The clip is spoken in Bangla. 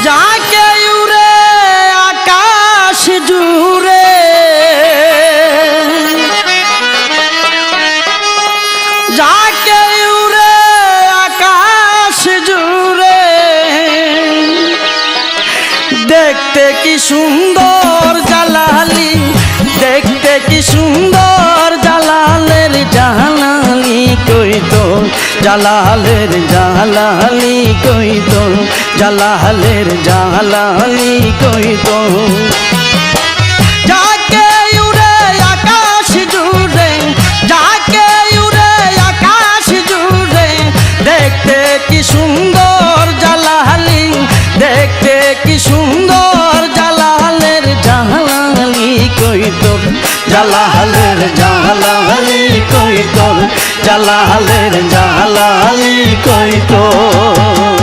যাকে উড়ে আকাশ জুড়ে যাকে উড়ে আকাশ জুড়ে দেখতে কি সুন্দর জালালি দেখতে কি সুন্দর জালালের জালালি কই তো জালালের জালালি কই তো জালালের জালালি কই তো যাকে উড়ে আকাশ জুড়ে যাকে উড়ে আকাশ জুড়ে দেখতে কি সুন্দর জালালি দেখতে কি সুন্দর জালালের জালালি কই তোর জালালের জালালি কই তোর জালালের জালালি কই তোর